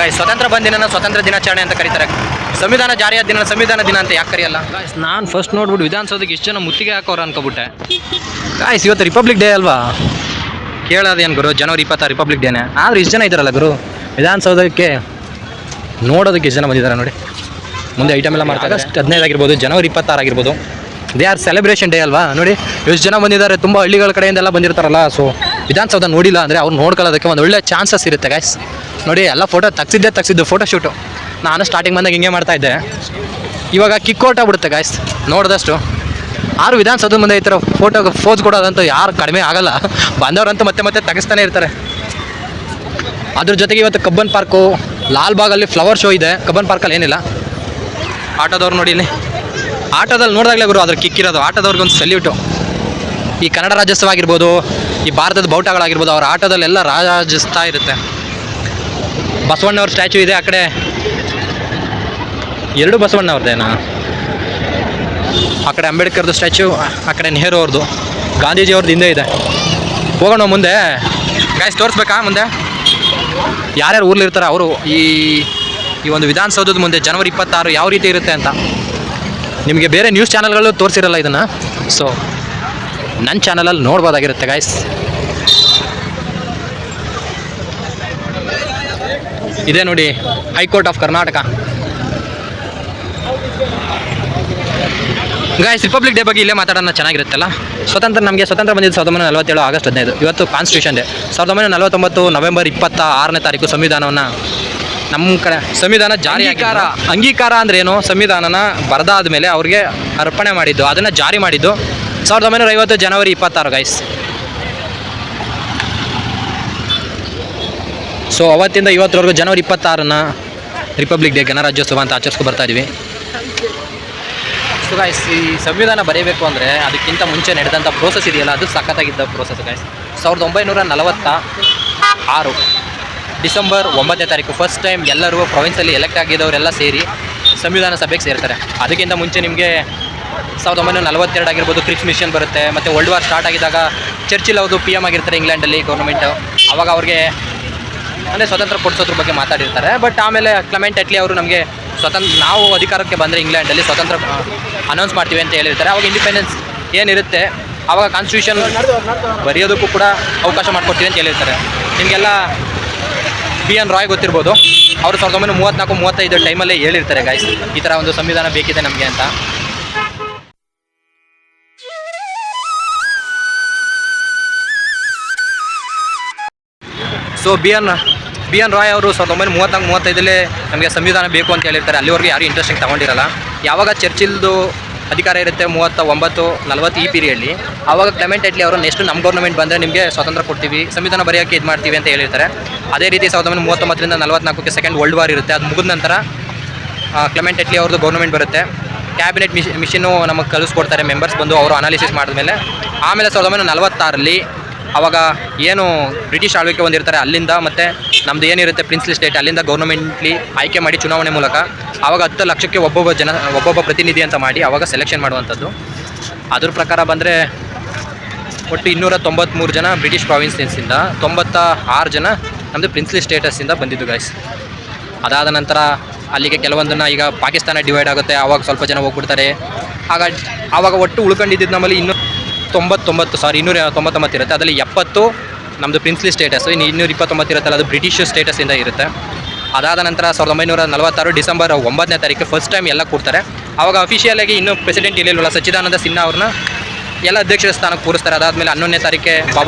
Guys, ಸ್ವತಂತ್ರ ಬಂದಿನ ಸ್ವತಂತ್ರ ದಿನಾಚರಣೆ ಅಂತ ಕರೀತಾರೆ. ಸಂವಿಧಾನ ಜಾರಿಯಾದ ದಿನ ಸಂವಿಧಾನ ದಿನ ಅಂತ ಯಾಕೆ ಕರೆಯಲ್ಲ ಗಾಯ್ಸ್? ನಾನು ಫಸ್ಟ್ ನೋಡ್ಬಿಟ್ಟು ವಿಧಾನಸೌಧಕ್ಕೆ ಎಷ್ಟು ಜನ ಮುತ್ತಿಗೆ ಹಾಕೋರು ಅನ್ಕೋಬಿಟ್ಟೆ. ಗಾಯ್ಸ್, ಇವತ್ತು ರಿಪಬ್ಲಿಕ್ ಡೇ ಅಲ್ವಾ? ಕೇಳೋದೇನು ಗುರು, ಜನವರಿ 26 ರಿಪಬ್ಲಿಕ್ ಡೇನೆ. ಆದ್ರೆ ಇಷ್ಟು ಜನ ಇದ್ದಾರಲ್ಲ ಗುರು ವಿಧಾನಸೌಧಕ್ಕೆ ನೋಡೋದಕ್ಕೆ. ಎಷ್ಟು ಜನ ಬಂದಿದ್ದಾರೆ ನೋಡಿ. ಮುಂದೆ ಐಟಮ್ ಎಲ್ಲ ಮಾಡ್ತಾರೆ. ಆಗಸ್ಟ್ 15 ಆಗಿರ್ಬೋದು, ಜನವರಿ 26 ಆಗಿರ್ಬೋದು. ದೇ ಆರ್ ಸೆಲೆಬ್ರೇಷನ್ ಡೇ ಅಲ್ವಾ? ನೋಡಿ ಎಷ್ಟು ಜನ ಬಂದಿದ್ದಾರೆ. ತುಂಬ ಹಳ್ಳಿಗಳ ಕಡೆಯಿಂದ ಎಲ್ಲ ಬಂದಿರ್ತಾರಲ್ಲ. ಸೊ ವಿಧಾನಸೌಧ ನೋಡಿಲ್ಲ ಅಂದರೆ ಅವ್ರು ನೋಡ್ಕೊಳ್ಳೋದಕ್ಕೆ ಒಂದು ಒಳ್ಳೆ ಚಾನ್ಸಸ್ ಇರುತ್ತೆ ಗಾಯ್ಸ್. ನೋಡಿ ಎಲ್ಲ ಫೋಟೋ ತೆಗ್ಸಿದ್ದು ಫೋಟೋ ಶೂಟು. ನಾನು ಸ್ಟಾರ್ಟಿಂಗ್ ಬಂದಾಗ ಹಿಂಗೆ ಮಾಡ್ತಾಯಿದ್ದೆ. ಇವಾಗ ಕಿಕ್ ಔಟ್ ಆಗ್ಬಿಡುತ್ತೆ ಗಾಯ್ಸ್ ನೋಡಿದಷ್ಟು. ಯಾರು ವಿಧಾನಸೌಧದ ಮುಂದೆ ಈ ಥರ ಫೋಟೋಗೆ ಫೋಸ್ ಕೊಡೋದಂತೂ ಯಾರು ಕಡಿಮೆ ಆಗಲ್ಲ. ಬಂದವರಂತೂ ಮತ್ತೆ ತೆಗೆಸ್ತಾನೆ ಇರ್ತಾರೆ. ಅದ್ರ ಜೊತೆಗೆ ಇವತ್ತು ಕಬ್ಬನ್ ಪಾರ್ಕು, ಲಾಲ್ಬಾಗಲ್ಲಿ ಫ್ಲವರ್ ಶೋ ಇದೆ. ಕಬ್ಬನ್ ಪಾರ್ಕಲ್ಲಿ ಏನಿಲ್ಲ. ಆಟೋದವ್ರು ನೋಡಿ ಇಲ್ಲಿ, ಆಟೋದಲ್ಲಿ ನೋಡಿದಾಗಲೇ ಗುರು ಅದ್ರ ಕಿಕ್ಕಿರೋದು. ಆಟೋದವ್ರಿಗೊಂದು ಸಲ್ಯೂಟು. ಈ ಕನ್ನಡ ರಾಜ್ಯೋತ್ಸವ ಆಗಿರ್ಬೋದು, ಈ ಭಾರತದ ಬಾವುಟಗಳಾಗಿರ್ಬೋದು, ಅವ್ರ ಆಟೋದಲ್ಲೆಲ್ಲ ರಾಜಿಸ್ತಾ ಇರುತ್ತೆ. ಬಸವಣ್ಣವ್ರ ಸ್ಟ್ಯಾಚ್ಯೂ ಇದೆ ಆ ಕಡೆ. 2 ಬಸವಣ್ಣವ್ರದ್ದೇನಾ? ಆ ಕಡೆ ಅಂಬೇಡ್ಕರ್ದು ಸ್ಟ್ಯಾಚ್ಯೂ, ಆ ಕಡೆ ನೆಹರು ಅವ್ರದ್ದು, ಗಾಂಧೀಜಿಯವ್ರದ್ದು ಹಿಂದೆ ಇದೆ. ಹೋಗೋಣ ಮುಂದೆ ಗಾಯ್ಸ್, ತೋರಿಸ್ಬೇಕಾ ಮುಂದೆ ಯಾರ್ಯಾರು ಊರ್ಲಿರ್ತಾರೆ ಅವರು ಈ ಒಂದು ವಿಧಾನಸೌಧದ ಮುಂದೆ ಜನವರಿ 26 ಯಾವ ರೀತಿ ಇರುತ್ತೆ ಅಂತ. ನಿಮಗೆ ಬೇರೆ ನ್ಯೂಸ್ ಚಾನಲ್ಗಳು ತೋರಿಸಿರಲ್ಲ ಇದನ್ನು. ಸೊ ನನ್ನ ಚಾನಲಲ್ಲಿ ನೋಡ್ಬೋದಾಗಿರುತ್ತೆ ಗಾಯ್ಸ್. ಇದೇ ನೋಡಿ high court of Karnataka. Guys, republic day ಬಗ್ಗೆ ಇಲ್ಲೇ ಮಾತಾಡೋಣ, ಚೆನ್ನಾಗಿರುತ್ತಲ್ಲ. ನಮಗೆ ಸ್ವತಂತ್ರ ಬಂದಿದ್ದು 1947 ಆಗಸ್ಟ್ 15. ಇವತ್ತು ಕಾನ್ಸ್ಟಿಟ್ಯೂಷನ್ ಡೇ. 1949 ನವೆಂಬರ್ 26ನೇ ತಾರೀಕು ಸಂವಿಧಾನವನ್ನು ನಮ್ಮ ಕಡೆ ಸಂವಿಧಾನ ಜಾರಿ ಅಂಗೀಕಾರ ಅಂದ್ರೆ ಏನು? ಸಂವಿಧಾನನ ಬರೆದಾದ ಮೇಲೆ ಅವ್ರಿಗೆ ಅರ್ಪಣೆ ಮಾಡಿದ್ದು, ಅದನ್ನು ಜಾರಿ ಮಾಡಿದ್ದು 1950 ಜನವರಿ 26 ಗೈಸ್. ಸೊ ಅವತ್ತಿಂದ ಇವತ್ತರವರೆಗೂ ಜನವರಿ 26ನ ರಿಪಬ್ಲಿಕ್ ಡೇ, ಗಣರಾಜ್ಯೋತ್ಸವ ಅಂತ ಆಚರಿಸ್ಕೊ ಬರ್ತಾ ಇದೀವಿ. ಸೊ ಗೈಸ್, ಈ ಸಂವಿಧಾನ ಬರೀಬೇಕು ಅಂದರೆ ಅದಕ್ಕಿಂತ ಮುಂಚೆ ನಡೆದಂಥ ಪ್ರೋಸೆಸ್ ಇದೆಯಲ್ಲ, ಅದು ಸಖತ್ತಾಗಿದ್ದ ಪ್ರೋಸೆಸ್ ಗೈಸ್. 1946 ಡಿಸೆಂಬರ್ 9ನೇ ತಾರೀಕು ಫಸ್ಟ್ ಟೈಮ್ ಎಲ್ಲರೂ ಪ್ರೊವಿನ್ಸಲ್ಲಿ ಎಲೆಕ್ಟ್ ಆಗಿದ್ದವರೆಲ್ಲ ಸೇರಿ ಸಂವಿಧಾನ ಸಭೆಗೆ ಸೇರ್ತಾರೆ. ಅದಕ್ಕಿಂತ ಮುಂಚೆ ನಿಮಗೆ 1942 ಆಗಿರ್ಬೋದು, ಕ್ರಿಪ್ಸ್ ಮಿಷನ್ ಬರುತ್ತೆ. ಮತ್ತು ವರ್ಲ್ಡ್ ವಾರ್ ಸ್ಟಾರ್ಟ್ ಆಗಿದ್ದಾಗ ಚರ್ಚಿಲ್ ಅವರು PM ಆಗಿರ್ತಾರೆ ಇಂಗ್ಲೆಂಡಲ್ಲಿ ಗೌರ್ಮೆಂಟು. ಆವಾಗ ಅವ್ರಿಗೆ ಅಂದರೆ ಸ್ವತಂತ್ರ ಕೊಡಿಸೋದ್ರ ಬಗ್ಗೆ ಮಾತಾಡಿರ್ತಾರೆ. ಬಟ್ ಆಮೇಲೆ ಕ್ಲೆಮೆಂಟ್ ಅಟ್ಲಿ ಅವರು ನಮಗೆ ನಾವು ಅಧಿಕಾರಕ್ಕೆ ಬಂದರೆ ಇಂಗ್ಲೆಂಡಲ್ಲಿ ಸ್ವತಂತ್ರ ಅನೌನ್ಸ್ ಮಾಡ್ತೀವಿ ಅಂತ ಹೇಳಿರ್ತಾರೆ. ಆವಾಗ ಇಂಡಿಪೆಂಡೆನ್ಸ್ ಏನಿರುತ್ತೆ ಆವಾಗ ಕಾನ್ಸ್ಟಿಟ್ಯೂಷನ್ ಬರೆಯೋದಕ್ಕೂ ಕೂಡ ಅವಕಾಶ ಮಾಡಿಕೊಡ್ತೀವಿ ಅಂತ ಹೇಳಿರ್ತಾರೆ. ನಿಮಗೆಲ್ಲ BN ರಾಯ್ ಗೊತ್ತಿರ್ಬೋದು. ಅವರು 1934-35 ಟೈಮಲ್ಲೇ ಹೇಳಿರ್ತಾರೆ ಗಾಯ್ಸ್, ಈ ಥರ ಒಂದು ಸಂವಿಧಾನ ಬೇಕಿದೆ ನಮಗೆ ಅಂತ. ಸೊ BN ರಾಯ್ ಅವರು 1934-35 ನಮಗೆ ಸಂವಿಧಾನ ಬೇಕು ಅಂತ ಹೇಳಿರ್ತಾರೆ. ಅಲ್ಲಿವರೆಗೂ ಯಾರು ಇಂಟ್ರೆಸ್ಟಿಂಗ್ ತೊಗೊಂಡಿರಲ್ಲ. ಯಾವಾಗ ಚರ್ಚಿಲ್ದು ಅಧಿಕಾರ ಇರುತ್ತೆ 39-40 ಈ ಪೀರಿಯಡ್ಲಿ, ಆವಾಗ ಕ್ಲೆಮೆಂಟ್ ಅಟ್ಲಿ ಅವರು ನೆಕ್ಸ್ಟ್ ನಮ್ಮ ಗೌರ್ಮೆಂಟ್ ಬಂದರೆ ನಿಮಗೆ ಸ್ವಾತಂತ್ರ್ಯ ಕೊಡ್ತೀವಿ, ಸಂವಿಧಾನ ಬರೆಯೋಕ್ಕೆ ಇದು ಮಾಡ್ತೀವಿ ಅಂತ ಹೇಳಿರ್ತಾರೆ. ಅದೇ ರೀತಿ 1939ರಿಂದ 44ಕ್ಕೆ ಸೆಕೆಂಡ್ ವರ್ಲ್ಡ್ ವಾರ್ ಇರುತ್ತೆ. ಅದು ಮುಗಿದ ನಂತರ ಕ್ಲೆಮೆಂಟ್ ಅಟ್ಲಿ ಅವ್ರದ್ದು ಗೌರ್ಮೆಂಟ್ ಬರುತ್ತೆ. ಕ್ಯಾಬಿನೆಟ್ ಮಿಷನ್ನು ನಮಗೆ ಕಳಿಸ್ಕೊಡ್ತಾರೆ, ಮೆಂಬರ್ಸ್ ಬಂದು ಅವರು ಅನಾಲಿಸಿಸ್ ಮಾಡಿದ್ಮೇಲೆ. ಆಮೇಲೆ 1946ರಲ್ಲಿ ಆವಾಗ ಏನು ಬ್ರಿಟಿಷ್ ಆಳ್ವಿಕೆ ಹೊಂದಿರ್ತಾರೆ ಅಲ್ಲಿಂದ, ಮತ್ತು ನಮ್ಮದು ಏನಿರುತ್ತೆ ಪ್ರಿನ್ಸ್ಲಿ ಸ್ಟೇಟ್, ಅಲ್ಲಿಂದ ಗೌರ್ಮೆಂಟ್ಲಿ ಆಯ್ಕೆ ಮಾಡಿ ಚುನಾವಣೆ ಮೂಲಕ ಆವಾಗ 10 ಲಕ್ಷಕ್ಕೆ ಒಬ್ಬೊಬ್ಬ ಪ್ರತಿನಿಧಿ ಅಂತ ಮಾಡಿ ಆವಾಗ ಸೆಲೆಕ್ಷನ್ ಮಾಡುವಂಥದ್ದು. ಅದ್ರ ಪ್ರಕಾರ ಬಂದರೆ ಒಟ್ಟು 293 ಜನ ಬ್ರಿಟಿಷ್ ಪ್ರಾವಿನ್ಸಸ್ಸಿಂದ, 96 ಜನ ನಮ್ಮದು ಪ್ರಿನ್ಸ್ಲಿ ಸ್ಟೇಟಸ್ಸಿಂದ ಬಂದಿದ್ದು ಗಾಯ್ಸ್. ಅದಾದ ನಂತರ ಅಲ್ಲಿಗೆ ಕೆಲವೊಂದನ್ನು ಈಗ ಪಾಕಿಸ್ತಾನ ಡಿವೈಡ್ ಆಗುತ್ತೆ, ಆವಾಗ ಸ್ವಲ್ಪ ಜನ ಹೋಗ್ಬಿಡ್ತಾರೆ. ಆವಾಗ ಒಟ್ಟು ಉಳ್ಕೊಂಡಿದ್ದು ನಮ್ಮಲ್ಲಿ 299 ಇರುತ್ತೆ. ಅದರಲ್ಲಿ 70 ನಮ್ಮದು ಪ್ರಿನ್ಸ್ಲಿ ಸ್ಟೇಟಸ್ಸು, ಇನ್ನು 229 ಇರುತ್ತಲ್ಲ ಅದು ಬ್ರಿಟಿಷ್ ಸ್ಟೇಟಸ್ಸಿಂದ ಇರುತ್ತೆ. ಅದಾದ ನಂತರ 1946 ಡಿಸೆಂಬರ್ 9ನೇ ತಾರೀಕು ಫಸ್ಟ್ ಟೈಮ್ ಎಲ್ಲ ಕೊಡ್ತಾರೆ. ಆವಾಗ ಅಫಿಷಿಯಲಾಗಿ ಇನ್ನೂ ಪ್ರೆಸಿಡೆಂಟ್ ಇರಲಿಲ್ಲ, ಸಚ್ಚಿದಾನಂದ ಸಿನ್ಹಾ ಅವ್ರನ್ನ ಎಲ್ಲ ಅಧ್ಯಕ್ಷರ ಸ್ಥಾನಕ್ಕೆ ಕೂರಿಸ್ತಾರೆ. ಅದಾದಮೇಲೆ 11ನೇ ತಾರೀಕೆ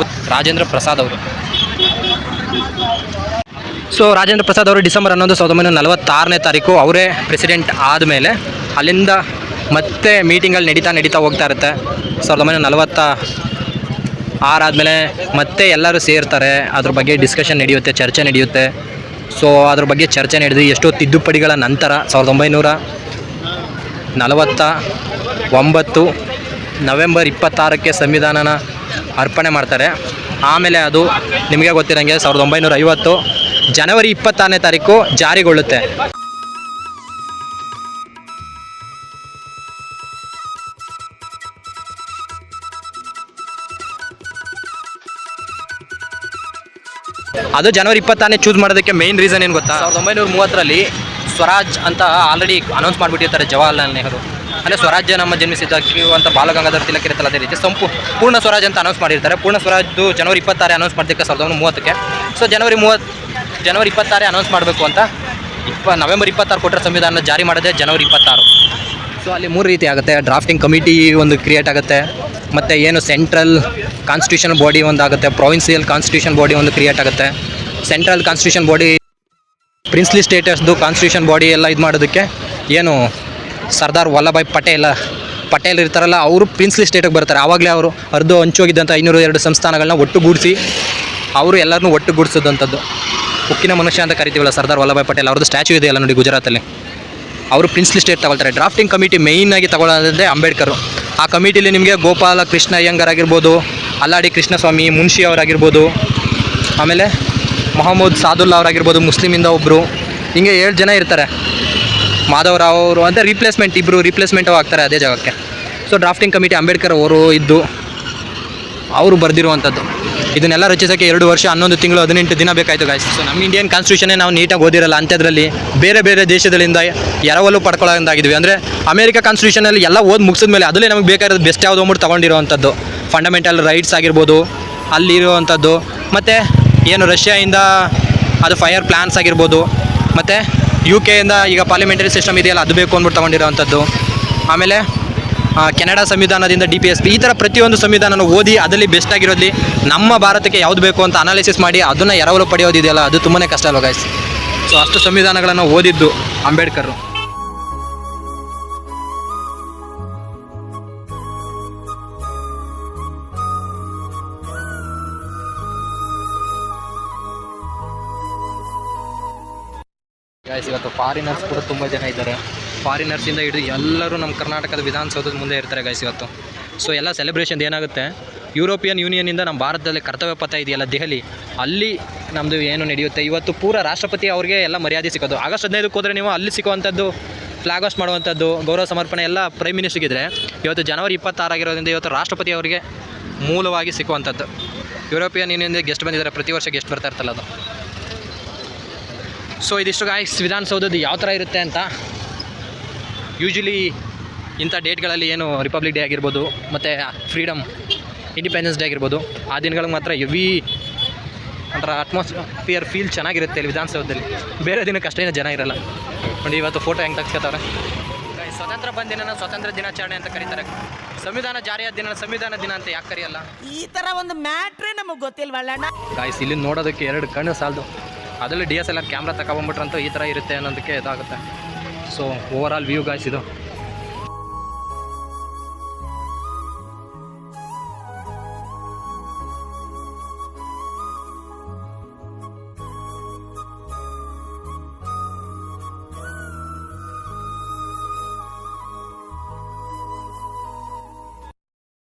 ರಾಜೇಂದ್ರ ಪ್ರಸಾದ್ ಅವರು. ಸೊ ರಾಜೇಂದ್ರ ಪ್ರಸಾದ್ ಅವರು ಡಿಸೆಂಬರ್ 11, 1946ನೇ ತಾರೀಕು ಅವರೇ ಪ್ರೆಸಿಡೆಂಟ್ ಆದಮೇಲೆ ಅಲ್ಲಿಂದ ಮತ್ತೆ ಮೀಟಿಂಗಲ್ಲಿ ನಡೀತಾ ಹೋಗ್ತಾ ಇರುತ್ತೆ. 1946 ಆದಮೇಲೆ ಮತ್ತೆ ಎಲ್ಲರೂ ಸೇರ್ತಾರೆ, ಅದ್ರ ಬಗ್ಗೆ ಡಿಸ್ಕಷನ್ ನಡೆಯುತ್ತೆ, ಚರ್ಚೆ ನಡೆಯುತ್ತೆ. ಸೊ ಅದ್ರ ಬಗ್ಗೆ ಚರ್ಚೆ ನಡೆದು ಎಷ್ಟೋ ತಿದ್ದುಪಡಿಗಳ ನಂತರ 1949 ನವೆಂಬರ್ 26ಕ್ಕೆ ಸಂವಿಧಾನನ ಅರ್ಪಣೆ ಮಾಡ್ತಾರೆ. ಆಮೇಲೆ ಅದು ನಿಮಗೆ ಗೊತ್ತಿರೋಂಗೆ 1950 ಜನವರಿ 26ನೇ ತಾರೀಕು ಜಾರಿಗೊಳ್ಳುತ್ತೆ. ಅದು ಜನವರಿ 26ನೇ ಚೂಸ್ ಮಾಡೋದಕ್ಕೆ ಮೇನ್ ರೀಸನ್ ಏನು ಗೊತ್ತಾ, 1930ರಲ್ಲಿ ಸ್ವರಾಜ್ ಅಂತ ಆಲ್ರೆಡಿ ಅನೌನ್ಸ್ ಮಾಡಿಬಿಟ್ಟಿರ್ತಾರೆ ಜವಾಹರ್ಲಾಲ್ ನೆಹರು. ಅಂದರೆ ಸ್ವರಾಜ್ಯ ನಮ್ಮ ಜನ್ಮಿಸಿದ್ದಕ್ಕೆ ಅಂತ ಬಾಲಗಂಗಾಧರ ತಿಲಕ್ ಇರುತ್ತಲ್ಲ, ಅದೇ ರೀತಿ ಪೂರ್ಣ ಸ್ವರಾಜ್ ಅಂತ ಅನೌನ್ಸ್ ಮಾಡಿರ್ತಾರೆ. ಪೂರ್ಣ ಸ್ವರಾಜ್ದು ಜನವರಿ 26 ಅನೌನ್ಸ್ ಮಾಡಿದ್ದಕ್ಕೆ 1930ಕ್ಕೆ. ಸೊ ಜನವರಿ 26 ಅನೌನ್ಸ್ ಮಾಡಬೇಕು ಅಂತ ನವೆಂಬರ್ 26 ಕೊಟ್ಟರೆ ಸಂವಿಧಾನ ಜಾರಿ ಮಾಡೋದೇ ಜನವರಿ 26. ಸೊ ಅಲ್ಲಿ 3 ರೀತಿ ಆಗುತ್ತೆ. ಡ್ರಾಫ್ಟಿಂಗ್ ಕಮಿಟಿ ಒಂದು ಕ್ರಿಯೇಟ್ ಆಗುತ್ತೆ, ಮತ್ತು ಏನು ಸೆಂಟ್ರಲ್ ಕಾನ್ಸ್ಟಿಟ್ಯೂಷನ್ ಬಾಡಿ ಒಂದು ಆಗುತ್ತೆ, ಪ್ರೊವಿನ್ಸಿಯಲ್ ಕಾನ್ಸ್ಟಿಟ್ಯೂಷನ್ ಬಾಡಿ ಒಂದು ಕ್ರಿಯೇಟ್ ಆಗುತ್ತೆ. ಸೆಂಟ್ರಲ್ ಕಾನ್ಸ್ಟಿಟ್ಯೂಷನ್ ಬಾಡಿ ಪ್ರಿನ್ಸ್ಲಿ ಸ್ಟೇಟಸ್ದು ಕಾನ್ಸ್ಟಿಟ್ಯೂಷನ್ ಬಾಡಿ ಎಲ್ಲ ಇದು ಮಾಡೋದಕ್ಕೆ ಏನು ಸರ್ದಾರ್ ವಲ್ಲಭಾಯ್ ಪಟೇಲ್ ಇರ್ತಾರಲ್ಲ, ಅವರು ಪ್ರಿನ್ಸ್ಲಿ ಸ್ಟೇಟಿಗೆ ಬರ್ತಾರೆ. ಆವಾಗಲೇ ಅವರು ಹಂಚೋಗಿದ್ದಂಥ 502 ಸಂಸ್ಥಾನಗಳನ್ನ ಒಟ್ಟುಗೂಡಿಸಿ ಅವರು ಎಲ್ಲರನ್ನೂ ಒಟ್ಟುಗೂಡಿಸೋದಂಥದ್ದು. ಉಕ್ಕಿನ ಮನುಷ್ಯ ಅಂತ ಕರಿತೀವಲ್ಲ ಸರ್ದಾರ್ ವಲ್ಲಭಾಯ್ ಪಟೇಲ್, ಅವ್ರದ್ದು ಸ್ಟ್ಯಾಚ್ಯೂ ಇದೆಯಲ್ಲ ನೋಡಿ ಗುಜರಾತಲ್ಲಿ, ಅವರು ಪ್ರಿನ್ಸ್ಲಿ ಸ್ಟೇಟ್ ತಗೊಳ್ತಾರೆ. ಡ್ರಾಫ್ಟಿಂಗ್ ಕಮಿಟಿ ಮೇಯ್ನಾಗಿ ತಗೊಳ್ಳೋದಂದರೆ ಅಂಬೇಡ್ಕರ್. ಆ ಕಮಿಟಿಲಿ ನಿಮಗೆ ಗೋಪಾಲ ಕೃಷ್ಣ ಅಯ್ಯಂಗಾರ್ ಆಗಿರ್ಬೋದು, ಅಲ್ಲಾಡಿ ಕೃಷ್ಣಸ್ವಾಮಿ ಮುನ್ಷಿ ಅವರಾಗಿರ್ಬೋದು, ಆಮೇಲೆ ಮೊಹಮ್ಮದ್ ಸಾದುಲ್ಲಾ ಅವರಾಗಿರ್ಬೋದು, ಮುಸ್ಲಿಮಿಂದ ಒಬ್ಬರು, ಹಿಂಗೆ 7 ಜನ ಇರ್ತಾರೆ. ಮಾಧವರಾವ್ ಅವರು ಅಂತ ಇಬ್ಬರು ರಿಪ್ಲೇಸ್ಮೆಂಟು ಆಗ್ತಾರೆ ಅದೇ ಜಾಗಕ್ಕೆ. ಸೊ ಡ್ರಾಫ್ಟಿಂಗ್ ಕಮಿಟಿ ಅಂಬೇಡ್ಕರ್ ಅವರು ಬರೆದಿರುವಂಥದ್ದು. ಇದನ್ನೆಲ್ಲ ರಚಿಸೋಕ್ಕೆ 2 ವರ್ಷ 11 ತಿಂಗಳು 18 ದಿನ ಬೇಕಾಯಿತು ಗಾಯ್ಸ್. ಸೊ ನಮ್ಮ ಇಂಡಿಯನ್ ಕಾನ್ಸ್ಟಿಟ್ಯೂಷನ್ನೇ ನಾವು ನೀಟಾಗಿ ಓದಿರಲ್ಲ, ಅಂಥದ್ರಲ್ಲಿ ಬೇರೆ ದೇಶಗಳಿಂದ ಎರವಲು ಪಡ್ಕೊಳ್ಳೋದಾಗಿದ್ವಿ. ಅಂದರೆ ಅಮೇರಿಕಾ ಕಾನ್ಸ್ಟಿಟ್ಯೂಷನಲ್ಲಿ ಎಲ್ಲ ಮುಗಿಸಿದ ಮೇಲೆ ಅದರಲ್ಲಿ ನಮಗೆ ಬೇಕಾಗಿರೋದು ಬೆಸ್ಟ್ ಯಾವುದು ಅಂದ್ಬಿಟ್ಟು ತೊಗೊಂಡಿರೋವಂಥದ್ದು. ಫಂಡಮೆಂಟಲ್ ರೈಟ್ಸ್ ಆಗಿರ್ಬೋದು ಅಲ್ಲಿರುವಂಥದ್ದು, ಮತ್ತು ಏನು ರಷ್ಯಾಯಿಂದ ಅದು ಫೈರ್ ಪ್ಲ್ಯಾನ್ಸ್ ಆಗಿರ್ಬೋದು, ಮತ್ತು UK ಇಂದ ಈಗ ಪಾರ್ಲಿಮೆಂಟರಿ ಸಿಸ್ಟಮ್ ಇದೆಯಲ್ಲ ಅದು ಬೇಕು ಅಂದ್ಬಿಟ್ಟು ತೊಗೊಂಡಿರೋವಂಥದ್ದು. ಆಮೇಲೆ ಕೆನಡಾ ಸಂವಿಧಾನದಿಂದ DPSP, ಈ ಥರ ಪ್ರತಿಯೊಂದು ಸಂವಿಧಾನನ ಓದಿ ಅದರಲ್ಲಿ ಬೆಸ್ಟ್ ಆಗಿರೋದ್ಲಿ ನಮ್ಮ ಭಾರತಕ್ಕೆ ಯಾವುದು ಬೇಕು ಅಂತ ಅನಾಲಿಸಿಸ್ ಮಾಡಿ ಅದನ್ನು ಎರವಲು ಪಡೆಯೋದಿದೆಯಲ್ಲ, ಅದು ತುಂಬಾ ಕಷ್ಟ ಅಲ್ವ ಗೈಸ್. ಸೊ ಅಷ್ಟು ಸಂವಿಧಾನಗಳನ್ನು ಓದಿದ್ದು ಅಂಬೇಡ್ಕರ್. ಗೈಸ್ ಇವತ್ತು ಫಾರಿನರ್ಸ್ ಕೂಡ ತುಂಬ ಜನ ಇದ್ದಾರೆ. ಫಾರಿನರ್ಸಿಂದ ಹಿಡಿದು ಎಲ್ಲರೂ ನಮ್ಮ ಕರ್ನಾಟಕದ ವಿಧಾನಸೌಧದ ಮುಂದೆ ಇರ್ತಾರೆ ಗೈಸ್ ಇವತ್ತು. ಸೊ ಎಲ್ಲ ಸೆಲೆಬ್ರೇಷನ್ ಏನಾಗುತ್ತೆ, ಯುರೋಪಿಯನ್ ಯೂನಿಯನಿಂದ ನಮ್ಮ ಭಾರತದಲ್ಲಿ ಕರ್ತವ್ಯ ಪಥ ಇದೆಯಲ್ಲ ದೆಹಲಿ, ಅಲ್ಲಿ ನಮ್ಮದು ಏನು ನಡೆಯುತ್ತೆ ಇವತ್ತು. ಪೂರ ರಾಷ್ಟ್ರಪತಿ ಅವ್ರಿಗೆ ಎಲ್ಲ ಮರ್ಯಾದೆ ಸಿಗೋದು. ಆಗಸ್ಟ್ 15ಕ್ಕೆ ಹೋದರೆ ನೀವು ಅಲ್ಲಿ ಸಿಗುವಂಥದ್ದು, ಫ್ಲಾಗ್ ಹಾಸ್ಟ್ ಮಾಡುವಂಥದ್ದು, ಗೌರವ ಸಮರ್ಪಣೆ ಎಲ್ಲ ಪ್ರೈಮ್ ಮಿನಿಸ್ಟರ್ಗಿದ್ರೆ, ಇವತ್ತು ಜನವರಿ 26 ಆಗಿರೋದ್ರಿಂದ ಇವತ್ತು ರಾಷ್ಟ್ರಪತಿ ಅವರಿಗೆ ಮೂಲವಾಗಿ ಸಿಕ್ಕುವಂಥದ್ದು. ಯುರೋಪಿಯನ್ ಯೂನಿಯನ್ಗೆ ಗೆಸ್ಟ್ ಬಂದಿದ್ದಾರೆ, ಪ್ರತಿ ವರ್ಷ ಗೆಸ್ಟ್ ಬರ್ತಾ ಇರ್ತಲ್ಲ ಅದು. ಸೊ ಇದಿಷ್ಟು ಗಾಯ್ಸ್ ವಿಧಾನಸೌಧದ್ದು ಯಾವ ಥರ ಇರುತ್ತೆ ಅಂತ. ಯೂಶ್ವಲಿ ಇಂಥ ಡೇಟ್ಗಳಲ್ಲಿ ಏನು ರಿಪಬ್ಲಿಕ್ ಡೇ ಆಗಿರ್ಬೋದು, ಮತ್ತು ಫ್ರೀಡಮ್ ಇಂಡಿಪೆಂಡೆನ್ಸ್ ಡೇ ಆಗಿರ್ಬೋದು, ಆ ದಿನಗಳಿಗೆ ಮಾತ್ರ ಹೆವಿ ಒಂಥರ ಅಟ್ಮಾಸ್ಫಿಯರ್ ಫೀಲ್ ಚೆನ್ನಾಗಿರುತ್ತೆ ಇಲ್ಲಿ ವಿಧಾನಸೌಧದಲ್ಲಿ. ಬೇರೆ ದಿನಕ್ಕೆ ಅಷ್ಟೇನು ಜನ ಇರಲ್ಲ ನೋಡಿ. ಇವತ್ತು ಫೋಟೋ ಹೆಂಗೆ ತೆಗ್ಸ್ಕೊತಾರೆ. ಸ್ವತಂತ್ರ ಬಂದ ದಿನ ಸ್ವತಂತ್ರ ದಿನಾಚರಣೆ ಅಂತ ಕರೀತಾರೆ. ಸಂವಿಧಾನ ಜಾರಿಯಾದ ದಿನ ಸಂವಿಧಾನ ದಿನ ಅಂತ ಯಾಕೆ ಕರೆಯಲ್ಲ? ಈ ಥರ ಒಂದು ಮ್ಯಾಟ್ರೇ ನಮಗೆ ಗೊತ್ತಿಲ್ವಲ್ಲ ಗಾಯ್ಸ್. ಇಲ್ಲಿ ನೋಡೋದಕ್ಕೆ 2 ಕಣ್ಣು ಸಾಲದು, ಅದರಲ್ಲಿ DSLR ಕ್ಯಾಮ್ರಾ ತಗೊಬಂದ್ಬಿಟ್ರಂತೂ ಈ ಥರ ಇರುತ್ತೆ ಅನ್ನೋದಕ್ಕೆ ಇದಾಗುತ್ತೆ. So over all view guys ಇದು.